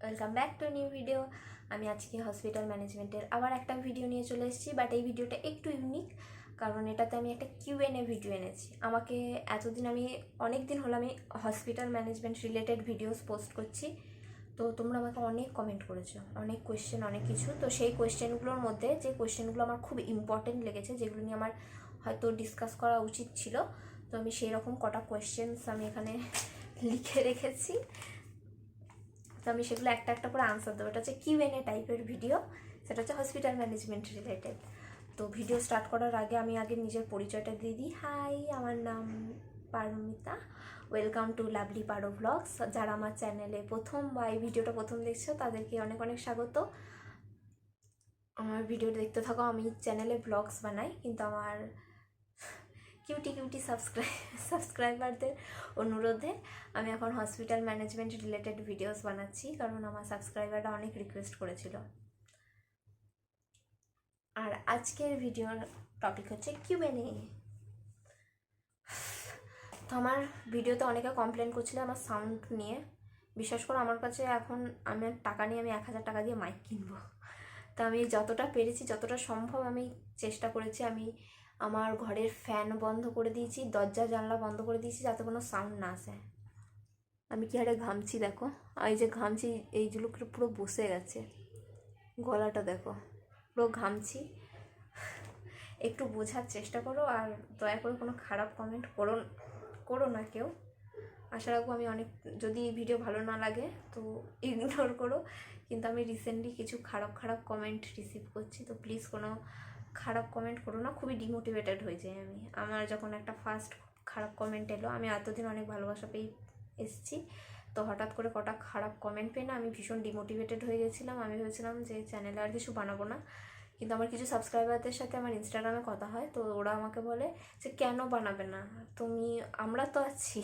Welcome back to new video. আমি আজকে hospital ম্যানেজমেন্টের আবার একটা ভিডিও নিয়ে চলে এসেছি, বাট এই ভিডিওটা একটু ইউনিক, কারণ এটাতে আমি একটা কিউএনএ ভিডিও এনেছি। আমাকে এতদিন অনেক দিন হলো আমি hospital management related videos post করছি, তো তোমরা আমাকে অনেক কমেন্ট করেছো, অনেক কোয়েশ্চেন, অনেক কিছু। তো সেই কোয়েশ্চেনগুলোর মধ্যে যে কোয়েশ্চেনগুলো আমার খুব ইম্পর্টেন্ট লেগেছে, যেগুলো নিয়ে আমার হয়তো ডিসকাস করা উচিত ছিল, তো আমি সেই রকম কটা কোয়েশ্চেন্স আমি এখানে লিখে রেখেছি। তো আমি সেগুলো একটা একটা করে আনসার দেবো। এটা হচ্ছে কিউএনএ টাইপের ভিডিও, সেটা হচ্ছে হসপিটাল ম্যানেজমেন্ট রিলেটেড। তো ভিডিও স্টার্ট করার আগে আমি নিজের পরিচয়টা দিয়ে দিই। হাই, আমার নাম পারমিতা। ওয়েলকাম টু লাভলি পারো ব্লগস। যারা আমার চ্যানেলে প্রথম বা এই ভিডিওটা প্রথম দেখছো তাদেরকে অনেক অনেক স্বাগত। আমার ভিডিও দেখতে থাকো। আমি চ্যানেলে ব্লগস বানাই, কিন্তু আমার কিউটি কিউটি সাবস্ক্রাইবারদের অনুরোধে আমি এখন হসপিটাল ম্যানেজমেন্ট রিলেটেড ভিডিওস বানাচ্ছি, কারণ আমার সাবস্ক্রাইবাররা অনেক রিকোয়েস্ট করেছিল। আর আজকের ভিডিওর টপিক হচ্ছে কিউএনএ। তো আমার ভিডিওতে অনেকে কমপ্লেন করছিল আমার সাউন্ড নিয়ে। বিশেষ করে আমার কাছে এখন আমার টাকা নিয়ে আমি 1000 টাকা দিয়ে মাইক কিনবো। তো আমি যতটা পেরেছি, যতটা সম্ভব আমি চেষ্টা করেছি। আমি আমার ঘরের ফ্যান বন্ধ করে দিয়েছি, দরজা জানলা বন্ধ করে দিয়েছি, যাতে কোনো সাউন্ড না আসে। আমি কি হারে ঘামছি দেখো, এই যে ঘামছি, এইগুলো পুরো বসে গেছে, গলাটা দেখো পুরো ঘামছি। একটু বোঝার চেষ্টা করো, আর দয়া করে কোনো খারাপ কমেন্ট করো না কেউ। আশা রাখবো আমি অনেক, যদি ভিডিও ভালো না লাগে তো ইগনোর করো, কিন্তু আমি রিসেন্টলি কিছু খারাপ কমেন্ট রিসিভ করছি, তো প্লিজ কোনো খারাপ কমেন্ট করো না। খুবই ডিমোটিভেটেড হয়ে যাই আমি। আমার যখন একটা ফার্স্ট খারাপ কমেন্ট এলো, আমি এতদিন অনেক ভালোবাসা পেয়ে এসেছি, তো হঠাৎ করে কটা খারাপ কমেন্ট পেয়ে না আমি ভীষণ ডিমোটিভেটেড হয়ে গেছিলাম। আমি ভেবেছিলাম যে চ্যানেলে আর কিছু বানাবো না, কিন্তু আমার কিছু সাবস্ক্রাইবারদের সাথে আমার ইনস্টাগ্রামে কথা হয়, তো ওরা আমাকে বলে যে কেন বানাবে না তুমি, আমরা তো আছি।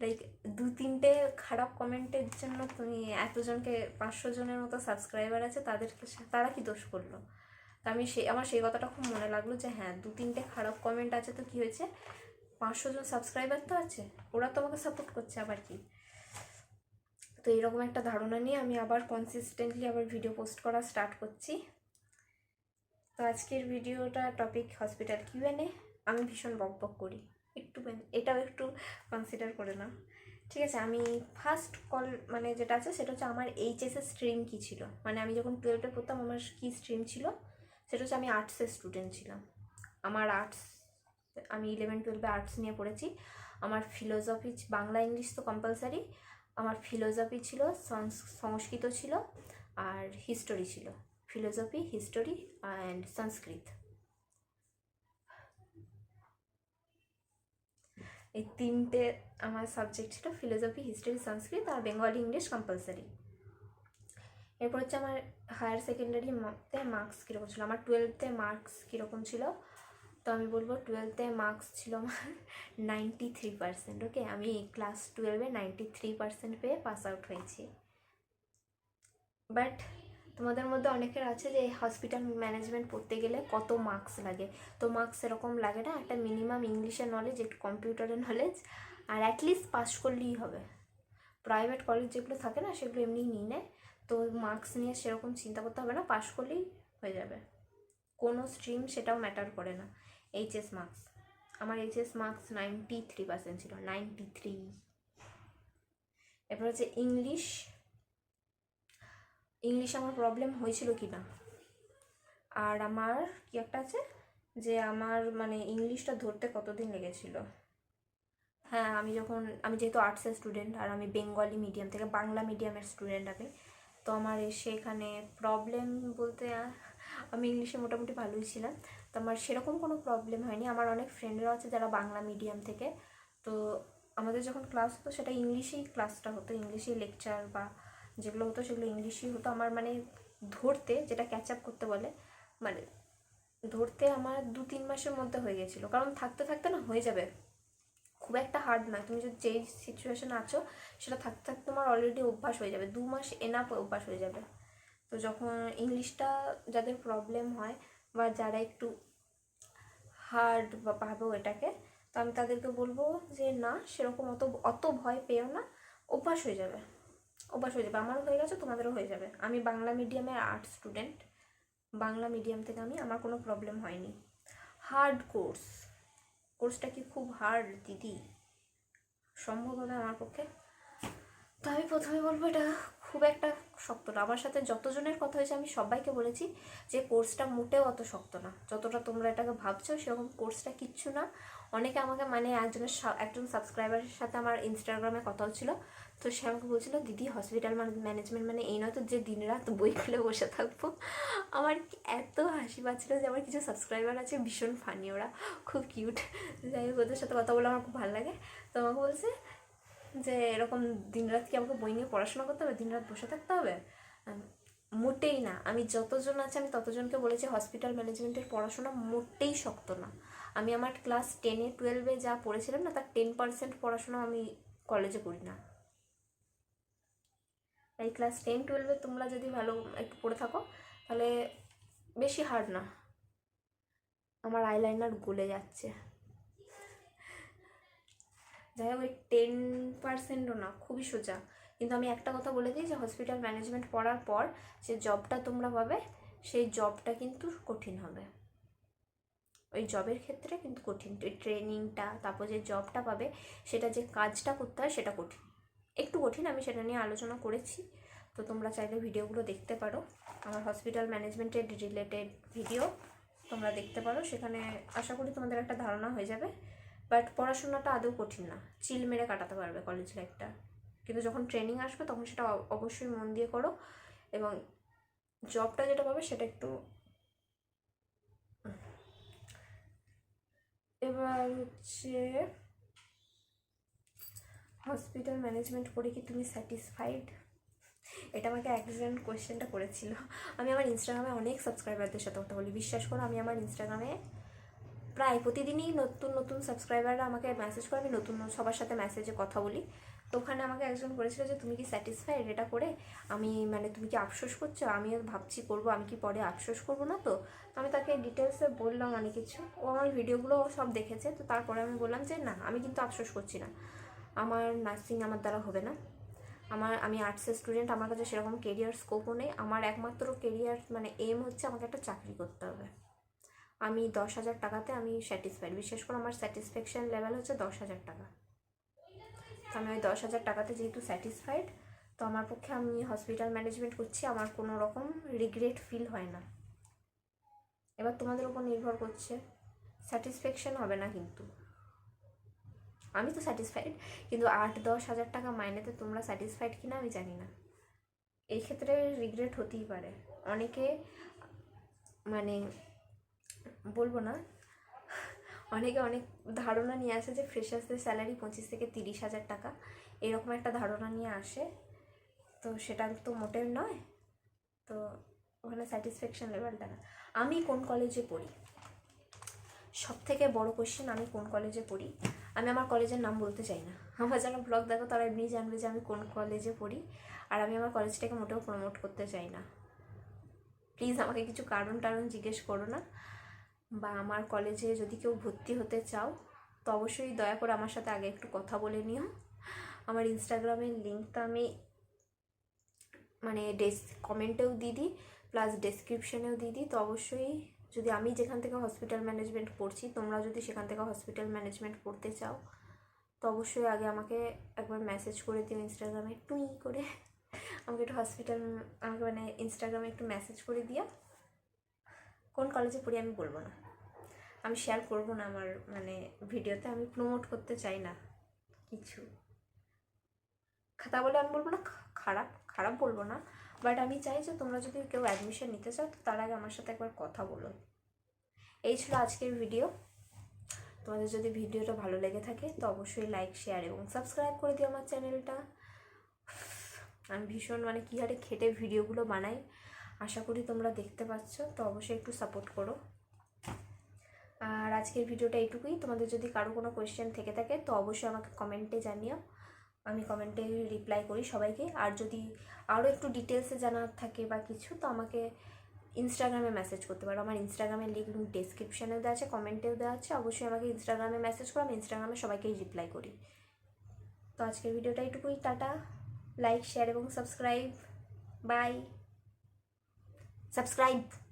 লাইক 2-3টে খারাপ কমেন্টের জন্য তুমি এতজনকে, 500 জনের মতো সাবস্ক্রাইবার আছে, তারা কি দোষ করলো? তো আমার সেই কথাটা খুব মনে লাগলো যে হ্যাঁ, 2-3টে খারাপ কমেন্ট আছে তো কী হয়েছে, 500 জন সাবস্ক্রাইবার তো আছে, ওরা তো আমাকে সাপোর্ট করছে, আবার কি। তো এইরকম একটা ধারণা নিয়ে আমি আবার কনসিস্টেন্টলি আবার ভিডিও পোস্ট করা স্টার্ট করছি। তো আজকের ভিডিওটা টপিক হসপিটাল কিউএনএ। আমি ভীষণ বকবক করি, এটাও একটু কনসিডার করে না, ঠিক আছে? আমি ফার্স্ট কল মানে যেটা আছে সেটা হচ্ছে আমার এইচএসের স্ট্রিম কী ছিল। মানে আমি যখন 12-এ পড়তাম আমার কী স্ট্রিম ছিল, সেটা হচ্ছে আমি আর্টসের স্টুডেন্ট ছিলাম। আমার আমি 11-12-এ আর্টস নিয়ে পড়েছি। আমার ফিলোসফি, বাংলা ইংলিশ তো কম্পালসারি, আমার ফিলোসফি ছিল, সংস্কৃত ছিল, আর হিস্টোরি ছিল। ফিলোসফি, হিস্টোরি অ্যান্ড সংস্কৃত, এই 3টে আমার সাবজেক্ট ছিল। ফিলোসফি, হিস্টোরি, সংস্কৃত, আর বেঙ্গলি ইংলিশ কম্পালসারি। এরপর হচ্ছে আমার হায়ার সেকেন্ডারিতে মার্কস কীরকম ছিল, আমার 12তে মার্কস কীরকম ছিল। তো আমি বলবো 12তে মার্কস ছিল আমার 93%। ওকে, আমি ক্লাস 12-এ 93% পেয়ে পাস আউট হয়েছি। বাট তোমাদের মধ্যে অনেকের আছে যে হসপিটাল ম্যানেজমেন্ট পড়তে গেলে কত মার্কস লাগে। তো মার্কস এরকম লাগে না, একটা মিনিমাম ইংলিশের নলেজ, একটু কম্পিউটারের নলেজ, আর অ্যাটলিস্ট পাস করলেই হবে। প্রাইভেট কলেজ যেগুলো থাকে না, সেগুলো এমনি নিয়ে নেয়, তো মার্কস নিয়ে সেরকম চিন্তা করতে হবে না, পাস করলেই হয়ে যাবে। কোনো স্ট্রিম সেটাও ম্যাটার করে না। এইচএস মার্কস, আমার এইচএস মার্কস 93% ছিল, 93। এরপর হচ্ছে ইংলিশ আমার প্রবলেম হয়েছিল কি না, আর আমার কি একটা আছে যে আমার মানে ইংলিশটা ধরতে কতদিন লেগেছিল। হ্যাঁ, আমি যেহেতু আর্টসের স্টুডেন্ট, আর আমি বেঙ্গলি মিডিয়াম থেকে বাংলা মিডিয়ামের স্টুডেন্ট আমি, তো আমার সেখানে প্রবলেম বলতে আমি ইংলিশে মোটামুটি ভালোই ছিলাম, তো আমার সেরকম কোনো প্রবলেম হয়নি। আমার অনেক ফ্রেন্ডরা আছে যারা বাংলা মিডিয়াম থেকে, তো আমাদের যখন ক্লাস হতো সেটা ইংলিশেই ক্লাসটা হতো, ইংলিশেই লেকচার বা যেগুলো হতো সেগুলো ইংলিশই হতো। আমার মানে ধরতে, যেটা ক্যাচ আপ করতে বলে, মানে ধরতে আমার 2-3 মাসের মধ্যে হয়ে গেছিলো, কারণ থাকতে থাকতে না হয়ে যাবে, খুব একটা হার্ড নয়। তুমি যদি যেই সিচুয়েশানে আছো সেটা থাকতে থাকতে তোমার অলরেডি অভ্যাস হয়ে যাবে, 2 মাস এনাফ অভ্যাস হয়ে যাবে। তো যখন ইংলিশটা যাদের প্রবলেম হয় বা যারা একটু হার্ড বা ভাবো এটাকে, তো আমি তাদেরকে বলবো যে না, সেরকম অত ভয় পেও না, অভ্যাস হয়ে যাবে। অভ্যাস হয়ে যাবে, আমারও হয়ে গেছে, তোমাদেরও হয়ে যাবে। আমি বাংলা মিডিয়ামের আর্টস স্টুডেন্ট, বাংলা মিডিয়াম থেকে আমার কোনো প্রবলেম হয়নি। হার্ড কোর্সটা কি খুব হার্ড দিদি? সম্ভব হবে আমার পক্ষে? তো আমি প্রথমে বলবো এটা খুব একটা শক্ত না। আমার সাথে যতজনের কথা হয়েছে আমি সবাইকে বলেছি যে কোর্সটা মোটেও অত শক্ত না, যতটা তোমরা এটাকে ভাবছো সেরকম কোর্সটা কিচ্ছু না। অনেকে আমাকে মানে একজন সাবস্ক্রাইবারের সাথে আমার ইনস্টাগ্রামে কথা হচ্ছিলো, তো সে আমাকে বলছিল দিদি হসপিটাল ম্যানেজমেন্ট মানে এই নয় তো যে দিনরাত বই খুলে বসে থাকবো। আমার এত হাসি পাচ্ছিলো যে আমার কিছু সাবস্ক্রাইবার আছে ভীষণ ফানি, ওরা খুব কিউট, যাই হোক ওদের সাথে কথা বলে আমার খুব ভালো লাগে। তো আমাকে বলছে যে এরকম দিনরাত কি আমাকে বই নিয়ে পড়াশোনা করতে হবে, দিনরাত বসে থাকতে হবে? মোটেই না। আমি যতজন আছে আমি ততজনকে বলেছি হসপিটাল ম্যানেজমেন্টের পড়াশোনা মোটেই শক্ত না। আমি আমার ক্লাস 10-12 যা পড়েছিলাম না তার 10% পড়াশোনা আমি কলেজে করি না। এই ক্লাস 10-12 তোমরা যদি ভালো একটু পড়ে থাকো তাহলে বেশি হার্ড না। আমার আইলাইনার গলে যাচ্ছে, যাই হোক ওই 10%ও না, খুবই সোজা। কিন্তু আমি একটা কথা বলে দিই যে হসপিটাল ম্যানেজমেন্ট পড়ার পর যে জবটা তোমরা পাবে সেই জবটা কিন্তু কঠিন হবে। ওই জবের ক্ষেত্রে কিন্তু কঠিন, ওই ট্রেনিংটা, তারপর যে জবটা পাবে সেটা যে কাজটা করতে হয় সেটা কঠিন, একটু কঠিন। আমি সেটা নিয়ে আলোচনা করেছি, তো তোমরা চাইলে ভিডিওগুলো দেখতে পারো, আমার হসপিটাল ম্যানেজমেন্টের রিলেটেড ভিডিও তোমরা দেখতে পারো, সেখানে আশা করি তোমাদের একটা ধারণা হয়ে যাবে। বাট পড়াশোনাটা আদৌ কঠিন না, চিল মেরে কাটাতে পারবে কলেজ লাইফটা। কিন্তু যখন ট্রেনিং আসবে তখন সেটা অবশ্যই মন দিয়ে করো, এবং জবটা যেটা পাবে সেটা একটু। এবার হচ্ছে হসপিটাল ম্যানেজমেন্ট করে কি তুমি স্যাটিসফাইড? এটা আমাকে একজন কোয়েশ্চেনটা করেছিল। আমি আমার ইনস্টাগ্রামে অনেক সাবস্ক্রাইবারদের সাথে কথা বলি, বিশ্বাস করো আমি আমার ইনস্টাগ্রামে প্রায় প্রতিদিনই নতুন নতুন সাবস্ক্রাইবাররা আমাকে মেসেজ করে, আমি নতুন সবার সাথে মেসেজে কথা বলি। তো ওখানে আমাকে একজন করেছিল যে তুমি কি স্যাটিসফাইড এটা করে? আমি মানে তুমি কি আফসোস করছো? আমিও ভাবছি করবো, আমি কি পরে আফসোস করবো না তো? আমি তাকে ডিটেলসে বললাম অনেক কিছু, ও আমার ভিডিওগুলো সব দেখেছে। তো তারপরে আমি বললাম যে না, আমি কিন্তু আফসোস করছি না, আমার নার্সিং আমার দ্বারা হবে না, আমি আর্টসের স্টুডেন্ট, আমার কাছে সেরকম কেরিয়ার স্কোপও নেই। আমার একমাত্র কেরিয়ার মানে এম হচ্ছে আমাকে একটা চাকরি করতে হবে। আমি 10,000 টাকাতে আমি স্যাটিসফাইড, বিশেষ করে আমার স্যাটিসফ্যাকশান লেভেল হচ্ছে 10,000 টাকা। তো আমি ওই 10,000 টাকাতে যেহেতু স্যাটিসফাইড, তো আমার পক্ষে আমি হসপিটাল ম্যানেজমেন্ট করছি, আমার কোনো রকম রিগ্রেট ফিল হয় না। এবার তোমাদের উপর নির্ভর করছে, স্যাটিসফ্যাকশান হবে না কিন্তু আমি তো স্যাটিসফাইড, কিন্তু 8-10 হাজার টাকা মাইনেতে তোমরা স্যাটিসফাইড কিনা আমি জানি না। এই ক্ষেত্রে রিগ্রেট হতেই পারে। অনেকে মানে বলবো না, অনেকে অনেক ধারণা নিয়ে আসে যে ফ্রেশার্সদের স্যালারি 25-30 হাজার টাকা, এরকম একটা ধারণা নিয়ে আসে, তো সেটা তো মোটেও নয়। তো ওখানে স্যাটিসফ্যাকশান লেভেলটা না। আমি কোন কলেজে পড়ি, সব থেকে বড় কোয়েশ্চেন, আমি কোন কলেজে পড়ি? আমি আমার কলেজের নাম বলতে চাই না, আমার যারা ব্লগ দেখো তারা এমনি জানবে যে আমি কোন কলেজে পড়ি। আর আমি আমার কলেজটাকে মোটেও প্রমোট করতে চাই না, প্লিজ আমাকে কিছু কারণ জিজ্ঞেস করো না। বা আমার কলেজে যদি কেউ ভর্তি হতে চাও তো অবশ্যই দয়া করে আমার সাথে আগে একটু কথা বলে নিও। আমার ইনস্টাগ্রামের লিঙ্কটা আমি মানে কমেন্টেও দিয়ে দিই, প্লাস ডেসক্রিপশনেও দিয়ে দিই। তো অবশ্যই যদি আমি যেখান থেকে হসপিটাল ম্যানেজমেন্ট পড়ছি তোমরা যদি সেখান থেকে হসপিটাল ম্যানেজমেন্ট পড়তে চাও তো অবশ্যই আগে আমাকে একবার মেসেজ করে দিও ইনস্টাগ্রামে টুই করে, আমাকে একটু আমাকে মানে ইনস্টাগ্রামে একটু মেসেজ করে দিও। কোন কলেজে পড়ি আমি বলবো না, আমি শেয়ার করবো না আমার মানে ভিডিওতে, আমি প্রমোট করতে চাই না কিছু। তা বলে আমি বলবো না খারাপ বলবো না, বাট আমি চাই যে তোমরা যদি কেউ অ্যাডমিশন নিতে চাও তো তার আগে আমার সাথে একবার কথা বলো। এই ছিল আজকের ভিডিও। তোমাদের যদি ভিডিওটা ভালো লেগে থাকে তো অবশ্যই লাইক, শেয়ার এবং সাবস্ক্রাইব করে দিও আমার চ্যানেলটা। আমি ভীষণ মানে কী হারে খেটে ভিডিওগুলো বানাই, আশা করি তোমরা দেখতে পাচ্ছ, তো অবশ্যই একটু সাপোর্ট করো। আর আজকের ভিডিওটা এইটুকুই। তোমাদের যদি কারো কোনো কোয়েশ্চেন থেকে থাকে তো অবশ্যই আমাকে কমেন্টে জানিও, আমি কমেন্টে রিপ্লাই করি সবাইকে। আর যদি আরও একটু ডিটেলসে জানার থাকে বা কিছু তো আমাকে ইনস্টাগ্রামে মেসেজ করতে পারো, আমার ইনস্টাগ্রামের লিঙ্ক ডেসক্রিপশানেও দেওয়া আছে, কমেন্টেও দেওয়া আছে। অবশ্যই আমাকে ইনস্টাগ্রামে মেসেজ করো, আমি ইনস্টাগ্রামে সবাইকেই রিপ্লাই করি। তো আজকের ভিডিওটা এইটুকুই, টাটা। লাইক শেয়ার এবং সাবস্ক্রাইব। বাই। সাবস্ক্রাইব।